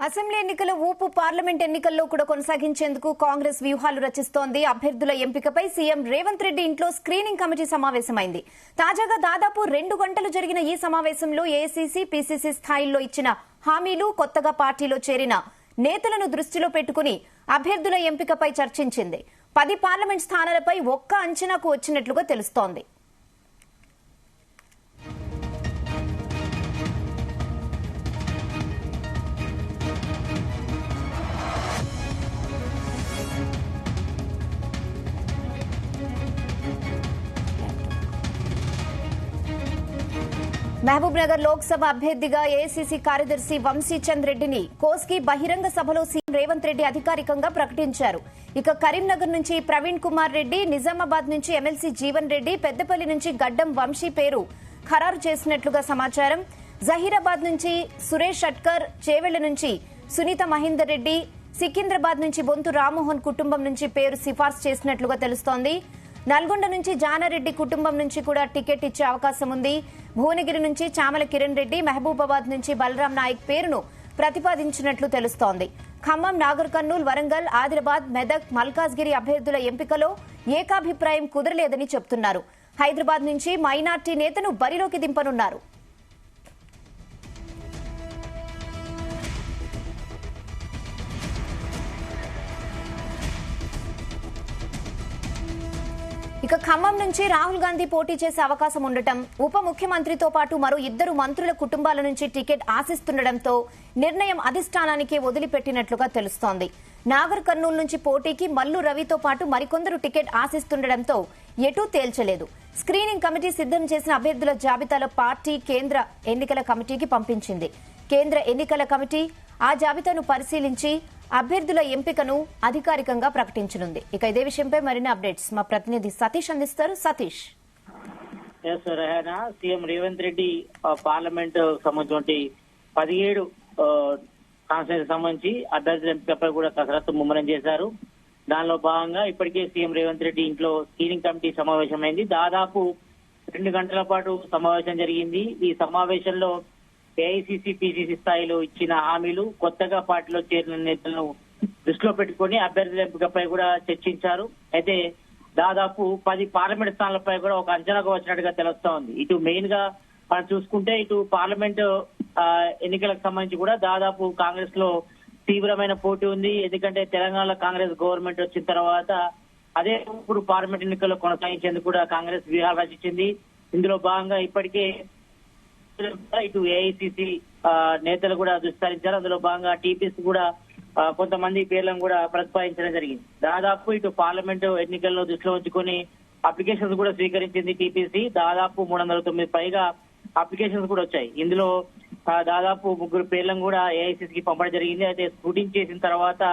Assembly ఎన్నికల ఊపు parliament ఎన్నికల్లో కూడా కొనసాగించేందుకు కాంగ్రెస్ వ్యూహాలు రచిస్తోంది. అభ్యర్థుల ఎంపికపై సీఎం రేవంత్ రెడ్డి ఇంట్లో స్క్రీనింగ్ కమిటీ సమావేశమైంది. తాజాగా దాదాపు 2 గంటలు జరిగిన ఈ సమావేశంలో ఏఐసీసీ, పీసీసీ స్థాయిల్లో ఇచ్చిన హామీలు, కొత్తగా పార్టీలో చేరిన నేతలను దృష్టిలో పెట్టుకుని అభ్యర్థుల ఎంపికపై చర్చించింది. 10 పార్లమెంట్ స్థానాలపై ఒక్క అంచనాకు వచ్చినట్లుగా తెలుస్తోంది. మహబూబ్ నగర్ లోక్సభ అభ్యర్థిగా ఏఐసీసీ కార్యదర్శి వంశీచంద్ రెడ్డిని కోస్గి బహిరంగ సభలో సీఎం రేవంత్ రెడ్డి అధికారికంగా ప్రకటించారు. ఇక కరీంనగర్ నుంచి ప్రవీణ్ కుమార్ రెడ్డి, నిజామాబాద్ నుంచి ఎమ్మెల్సీ జీవన్ రెడ్డి, పెద్దపల్లి నుంచి గడ్డం వంశీ పేరు ఖరారు చేసినట్లుగా సమాచారం. జహీరాబాద్ నుంచి సురేష్ షట్కర్, చేవెళ్ల నుంచి సునీత మహేందర్ రెడ్డి, సికింద్రాబాద్ నుంచి బొంతు రామ్మోహన్ కుటుంబం నుంచి పేరు సిఫార్సు చేసినట్లుగా తెలుస్తోంది. నల్గొండ నుంచి జానారెడ్డి కుటుంబం నుంచి కూడా టికెట్ ఇచ్చే అవకాశం ఉంది. భువనగిరి నుంచి చామల కిరణ్ రెడ్డి, మహబూబాబాద్ నుంచి బలరాం నాయక్ పేరును ప్రతిపాదించినట్లు తెలుస్తోంది. ఖమ్మం, నాగర్ కర్నూల్, వరంగల్, ఆదిలాబాద్, మెదక్, మల్కాజ్గిరి అభ్యర్థుల ఎంపికలో ఏకాభిప్రాయం కుదరలేదని చెబుతున్నారు. హైదరాబాద్ నుంచి మైనార్టీ నేతను బరిలోకి దింపనున్నారు. ఇక ఖమ్మం నుంచి రాహుల్ గాంధీ పోటీ చేసే అవకాశం ఉండటం, ఉప ముఖ్యమంత్రితో పాటు మరో 2 మంత్రుల కుటుంబాల నుంచి టికెట్ ఆశిస్తుండటంతో నిర్ణయం అధిష్టానానికే వదిలిపెట్టినట్లుగా తెలుస్తోంది. నాగర్ కర్నూలు నుంచి పోటీకి మల్లు రవితో పాటు మరికొందరు టికెట్ ఆశిస్తుండటంతో ఎటూ తేల్చలేదు. స్క్రీనింగ్ కమిటీ సిద్దం చేసిన అభ్యర్థుల జాబితాలో పార్టీ కేంద్ర ఎన్నికల కమిటీకి పంపించింది. కేంద్ర ఎన్నికల కమిటీ ఆ జాబితాను పరిశీలించి అభ్యర్థుల ఎంపికను అధికారికంగా ప్రకటించనుంది. ఇక ఇదే విషయంపై మరిన్ని అప్డేట్స్ మా ప్రతినిధి సతీష్ అందిస్తారు. సతీష్. సీఎం రేవంత్ రెడ్డి పార్లమెంట్ సంబంధించి 17 కాన్స్టిట్యూన్సీ సంబంధించి అభ్యర్థుల ఎంపికపై కూడా కసరత్తు ముమ్మరం చేశారు. దానిలో భాగంగా ఇప్పటికే సీఎం రేవంత్ రెడ్డి ఇంట్లో స్క్రీనింగ్ కమిటీ సమావేశమైంది. దాదాపు 2 గంటల పాటు సమావేశం జరిగింది. ఈ సమావేశంలో ఏఐసీసీ, పీసీసీ స్థాయిలో ఇచ్చిన హామీలు, కొత్తగా పార్టీలో చేరిన నేతలను దృష్టిలో పెట్టుకుని అభ్యర్థుల ఎంపికపై కూడా చర్చించారు. అయితే దాదాపు 10 పార్లమెంట్ స్థానాలపై కూడా ఒక అంచనాకు వచ్చినట్టుగా తెలుస్తా ఉంది. ఇటు మెయిన్ గా మనం చూసుకుంటే ఇటు పార్లమెంట్ ఎన్నికలకు సంబంధించి కూడా దాదాపు కాంగ్రెస్ లో తీవ్రమైన పోటీ ఉంది. ఎందుకంటే తెలంగాణలో కాంగ్రెస్ గవర్నమెంట్ వచ్చిన తర్వాత అదే ఇప్పుడు పార్లమెంట్ ఎన్నికల్లో కొనసాగించేందుకు కూడా కాంగ్రెస్ వ్యూహాలు రచించింది. ఇందులో భాగంగా ఇప్పటికే ఇటు ఏఐసీసీ నేతలు కూడా దుస్కరించారు. అందులో భాగంగా టీపీసీ కూడా కొంతమంది పేర్లను కూడా ప్రతిపాదించడం జరిగింది. దాదాపు ఇటు పార్లమెంటు ఎన్నికల్లో దృష్టిలో ఉంచుకొని అప్లికేషన్స్ కూడా స్వీకరించింది టీపీసీ. దాదాపు 309 పైగా అప్లికేషన్స్ కూడా వచ్చాయి. ఇందులో దాదాపు 3 పేర్లను కూడా ఏఐసీసీకి పంపడం జరిగింది. అయితే స్క్రూటింగ్ చేసిన తర్వాత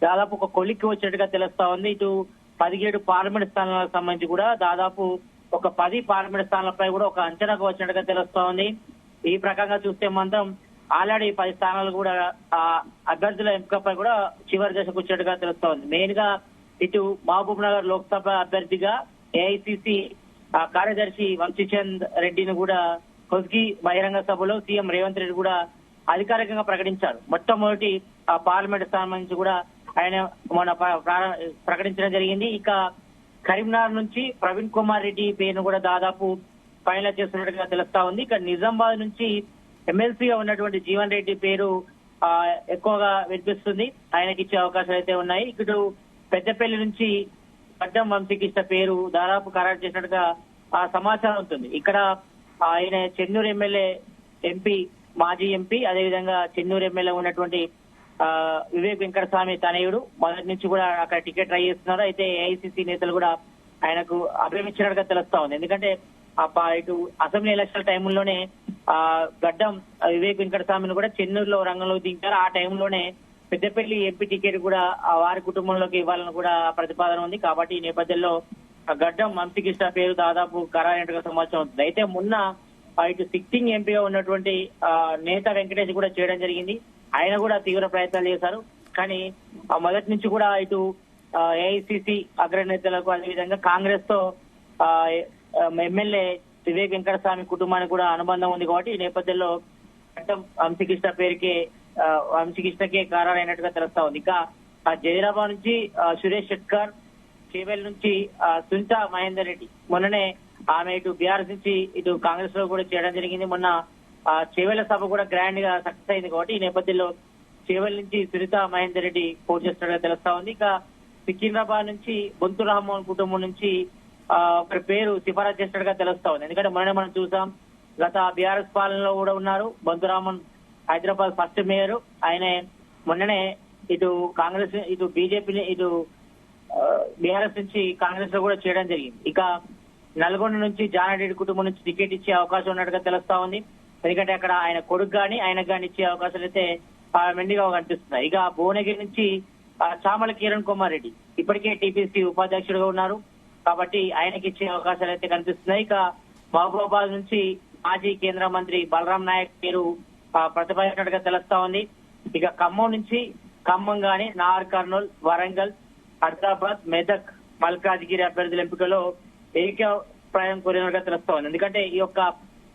దాదాపు ఒక కొలిక్కి వచ్చినట్టుగా తెలుస్తా ఉంది. ఇటు 17 పార్లమెంట్ స్థానాలకు సంబంధించి కూడా దాదాపు ఒక 10 పార్లమెంట్ స్థానాలపై కూడా ఒక అంచనాకు వచ్చినట్టుగా తెలుస్తా ఉంది. ఈ ప్రకారంగా చూస్తే మాత్రం ఆల్రెడీ 10 స్థానాలు కూడా అభ్యర్థుల ఎంపికపై కూడా చివరి దశకు వచ్చినట్టుగా తెలుస్తా ఉంది. మెయిన్ గా ఇటు మహబూబ్ నగర్ లోక్సభ అభ్యర్థిగా ఏఐసీసీ కార్యదర్శి వంశీచంద్ రెడ్డిని కూడా కొస్గి బహిరంగ సభలో సీఎం రేవంత్ రెడ్డి కూడా అధికారికంగా ప్రకటించారు. మొట్టమొదటి పార్లమెంట్ స్థానం నుంచి కూడా ఆయన మొన్న ప్రకటించడం జరిగింది. ఇక కరీంనగర్ నుంచి ప్రవీణ్ కుమార్ రెడ్డి పేరును కూడా దాదాపు ఫైనల్ చేస్తున్నట్టుగా తెలుస్తా ఉంది. ఇక నిజామాబాద్ నుంచి ఎమ్మెల్సీగా ఉన్నటువంటి జీవన్ రెడ్డి పేరు ఎక్కువగా వినిపిస్తుంది. ఆయనకి ఇచ్చే అవకాశాలు అయితే ఉన్నాయి. ఇటు పెద్దపల్లి నుంచి గడ్డం వంశీకృష్ణ పేరు దాదాపు ఖరారు చేసినట్టుగా సమాచారం ఉంటుంది. ఇక్కడ ఆయన చెన్నూరు ఎమ్మెల్యే ఎంపీ, మాజీ ఎంపీ, అదేవిధంగా చెన్నూరు ఎమ్మెల్యే ఉన్నటువంటి వివేక్ వెంకటస్వామి తనయుడు మొదటి నుంచి కూడా అక్కడ టికెట్ ట్రై చేస్తున్నారు. అయితే ఏఐసీసీ నేతలు కూడా ఆయనకు అభిమించినట్టుగా తెలుస్తా ఉంది. ఎందుకంటే ఇటు అసెంబ్లీ ఎలక్షన్ టైంలోనే గడ్డం వివేక్ వెంకటస్వామిని కూడా చెన్నూరులో రంగంలోకి దించారు. ఆ టైంలోనే పెద్దపల్లి ఎంపీ టికెట్ కూడా వారి కుటుంబంలోకి ఇవ్వాలని కూడా ప్రతిపాదన ఉంది. కాబట్టి ఈ నేపథ్యంలో గడ్డం వంశీకృష్ణ పేరు దాదాపు ఖరారైనట్టుగా సమాచారం అవుతుంది. అయితే మొన్న ఇటు సిట్టింగ్ ఎంపీగా ఉన్నటువంటి నేత వెంకటేష్ కూడా చేయడం జరిగింది. ఆయన కూడా తీవ్ర ప్రయత్నాలు చేశారు. కానీ మొదటి నుంచి కూడా ఇటు ఏఐసీసీ అగ్రనేతలకు అదేవిధంగా కాంగ్రెస్ తో ఎమ్మెల్యే వివేక్ వెంకటస్వామి కుటుంబానికి కూడా అనుబంధం ఉంది కాబట్టి ఈ నేపథ్యంలో వంశీకృష్ణ పేరుకే వంశీకృష్ణకే ఖరారైనట్టుగా తెలుస్తా ఉంది. ఇక జైరాబాద్ నుంచి సురేష్ షెట్కర్, చేవెల్ నుంచి సునీత మహేందర్ రెడ్డి, మొన్ననే ఆమె ఇటు బీఆర్ఎస్ నుంచి ఇటు కాంగ్రెస్ లో కూడా చేయడం జరిగింది. మొన్న చేవెళ్ల సభ కూడా గ్రాండ్ గా సక్సెస్ అయింది కాబట్టి ఈ నేపథ్యంలో చేవెల్ నుంచి సునీత మహేందర్ రెడ్డి పోటీ చేస్తున్నట్టుగా తెలుస్తా ఉంది. ఇక సికింద్రాబాద్ నుంచి బొంతు రామ్మోహన్ కుటుంబం నుంచి ఒకరి పేరు సిఫారసు చేసినట్టుగా తెలుస్తా ఉంది. ఎందుకంటే మొన్ననే మనం చూసాం, గత బీఆర్ఎస్ పాలనలో కూడా ఉన్నారు బొంతు రామ్మోహన్, హైదరాబాద్ ఫస్ట్ మేయర్. ఆయనే మొన్ననే ఇటు కాంగ్రెస్ ఇటు బీజేపీని ఇటు బీఆర్ఎస్ నుంచి కాంగ్రెస్ లో కూడా చేయడం జరిగింది. ఇక నల్గొండ నుంచి జానారెడ్డి కుటుంబం నుంచి టికెట్ ఇచ్చే అవకాశం ఉన్నట్టుగా తెలుస్తా ఉంది. ఎందుకంటే అక్కడ ఆయన కొడుకు గాని ఆయనకు గాని ఇచ్చే అవకాశాలు అయితే మెండుగా కనిపిస్తున్నాయి. ఇక భువనగిరి నుంచి చామల కిరణ్ కుమార్ రెడ్డి ఇప్పటికే టీపీసీ ఉపాధ్యక్షుడుగా ఉన్నారు కాబట్టి ఆయనకి ఇచ్చే అవకాశాలు అయితే కనిపిస్తున్నాయి. ఇక మహబూబాబాద్ నుంచి మాజీ కేంద్ర మంత్రి బలరాం నాయక్ పేరు ప్రతిపాదించినట్టుగా తెలుస్తా ఉంది. ఇక ఖమ్మం నుంచి ఖమ్మం గాని నాగర్ కర్నూల్, వరంగల్, హైదరాబాద్, మెదక్, మల్కాజ్గిరి అభ్యర్థుల ఎంపికలో ఏకాభిప్రాయం కోరినట్టుగా తెలుస్తా ఉంది. ఎందుకంటే ఈ యొక్క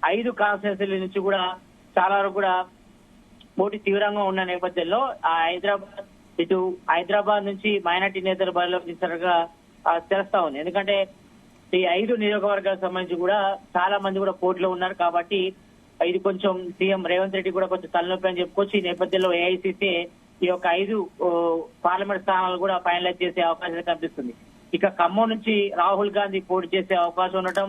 5 కాన్స్టిట్యూన్సీల నుంచి కూడా చాలా వరకు కూడా పోటీ తీవ్రంగా ఉన్న నేపథ్యంలో హైదరాబాద్ నుంచి మైనార్టీ నేతలు బరిలోకి దించినట్టుగా తెలుస్తా ఉంది. ఎందుకంటే ఈ 5 నియోజకవర్గాలకు సంబంధించి కూడా చాలా మంది కూడా పోటీలో ఉన్నారు కాబట్టి ఇది కొంచెం సీఎం రేవంత్ రెడ్డి కూడా కొంచెం తలనొప్పి అని చెప్పుకోవచ్చు. ఈ నేపథ్యంలో ఏఐసీసీ ఈ యొక్క 5 పార్లమెంట్ స్థానాలు కూడా ఫైనలైజ్ చేసే అవకాశం కనిపిస్తుంది. ఇక ఖమ్మం నుంచి రాహుల్ గాంధీ పోటీ చేసే అవకాశం ఉండటం,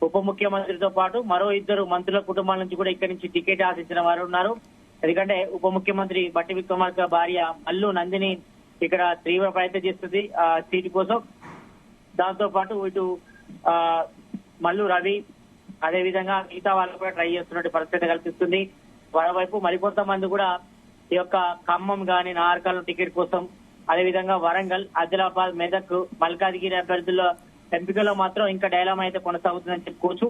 ఉప ముఖ్యమంత్రితో పాటు మరో 2 మంత్రుల కుటుంబాల నుంచి కూడా ఇక్కడి నుంచి టికెట్ ఆశించిన వారు ఉన్నారు. ఎందుకంటే ఉప ముఖ్యమంత్రి బట్టి విక్రమార్క భార్య మల్లు నందిని ఇక్కడ తీవ్ర ప్రయత్నం చేస్తుంది సీటు కోసం. దాంతో పాటు ఇటు మల్లు రవి అదేవిధంగా మిగతా వాళ్ళు కూడా ట్రై చేస్తున్నట్టు పరిస్థితి కల్పిస్తుంది. మరోవైపు మరికొంతమంది కూడా ఈ యొక్క ఖమ్మం గాని నార్కల్ టికెట్ కోసం, అదేవిధంగా వరంగల్, ఆదిలాబాద్, మెదక్, మల్కాజ్గిరి అభ్యర్థుల ఎంపికలో మాత్రం ఇంకా డైలామా అయితే కొనసాగుతుందని చెప్పుకోవచ్చు.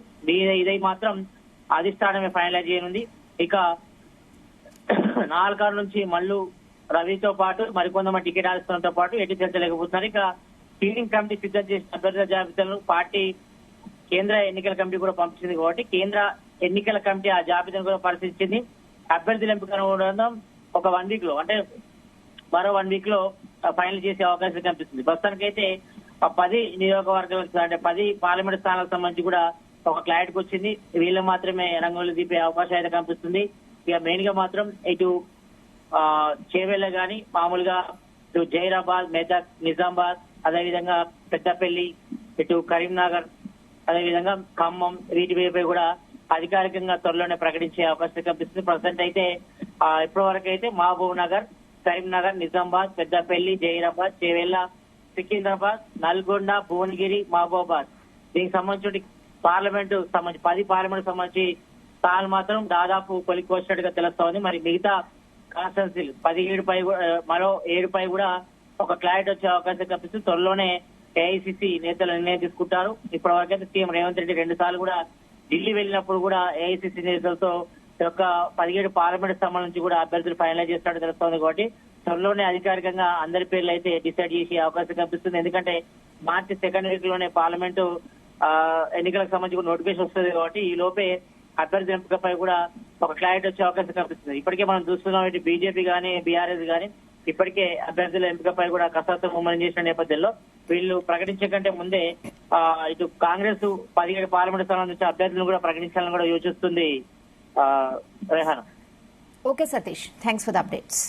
ఇదై మాత్రం అధిష్టానమే ఫైనలైజ్ చేయనుంది. ఇక నాల్కారు నుంచి మల్లు రవితో పాటు మరికొంతమంది టికెట్ ఆశిస్తున్నతో పాటు ఎటు చర్చలేకపోతున్నారు. ఇక స్క్రీనింగ్ కమిటీ సిద్ధం చేసిన అభ్యర్థుల జాబితాలను పార్టీ కేంద్ర ఎన్నికల కమిటీ కూడా పంపించింది కాబట్టి కేంద్ర ఎన్నికల కమిటీ ఆ జాబితాను కూడా పరిశీలించింది. అభ్యర్థుల ఎంపికను ఒక 1 వీక్ లో అంటే మరో 1 వీక్ లో ఫైనల్ చేసే అవకాశం కనిపిస్తుంది. ప్రస్తుతానికైతే 10 నియోజకవర్గాలకు అంటే 10 పార్లమెంట్ స్థానాలకు సంబంధించి కూడా ఒక క్లారిటీకి వచ్చింది. వీళ్ళు మాత్రమే రంగంలో దింపే అవకాశం అయితే కనిపిస్తుంది. ఇక మెయిన్ గా మాత్రం ఇటు చేవెళ్ళ గాని మామూలుగా ఇటు జైరాబాద్, మెదక్, నిజామాబాద్, అదేవిధంగా పెద్దపల్లి, ఇటు కరీంనగర్, అదేవిధంగా ఖమ్మం వీటిపై కూడా అధికారికంగా త్వరలోనే ప్రకటించే అవకాశం కనిపిస్తుంది. ప్రజెంట్ అయితే ఇప్పటి వరకు అయితే మహబూబ్ నగర్, కరీంనగర్, నిజామాబాద్, పెద్దపల్లి, జైరాబాద్, చేవెళ్ళ, సికింద్రాబాద్, నల్గొండ, భువనగిరి, మహబూబాబాద్ దీనికి సంబంధించి పార్లమెంటు సంబంధించి 10 పార్లమెంట్ సంబంధించి స్థానాలు మాత్రం దాదాపు కొలిక్కొచ్చినట్టుగా తెలుస్తోంది. మరి మిగతా కాన్స్టిట్యూన్సీలు 17 పై మరో 7 పై కూడా ఒక క్లారిటీ వచ్చే అవకాశం కనిపిస్తుంది. త్వరలోనే ఏఐసీసీ నేతలు నిర్ణయం తీసుకుంటారు. ఇప్పటి వరకైతే సీఎం రేవంత్ రెడ్డి 2 సార్లు కూడా ఢిల్లీ వెళ్ళినప్పుడు కూడా ఏఐసీసీ నేతలతో యొక్క 17 పార్లమెంట్ స్థానాల నుంచి కూడా అభ్యర్థులు ఫైనలైజ్ చేస్తున్నట్టు తెలుస్తోంది. కాబట్టి త్వరలోనే అధికారికంగా అందరి పేర్లు అయితే డిసైడ్ చేసే అవకాశం కనిపిస్తుంది. ఎందుకంటే మార్చి 2nd వీక్ లోనే పార్లమెంటు ఎన్నికలకు సంబంధించి నోటిఫికేషన్ వస్తుంది కాబట్టి ఈ లోపే అభ్యర్థి ఎంపికపై కూడా ఒక క్లారిటీ వచ్చే అవకాశం కనిపిస్తుంది. ఇప్పటికే మనం చూస్తున్నాం ఇటు బీజేపీ గానీ బీఆర్ఎస్ గానీ ఇప్పటికే అభ్యర్థుల ఎంపికపై కూడా కసరత్తు ముమ్మరం చేసిన నేపథ్యంలో వీళ్ళు ప్రకటించే కంటే ముందే ఇటు కాంగ్రెస్ 17 పార్లమెంట్ స్థానాల నుంచి అభ్యర్థులను కూడా ప్రకటించాలని కూడా యోచిస్తుంది. Rehana. Okay Satish, thanks for the updates.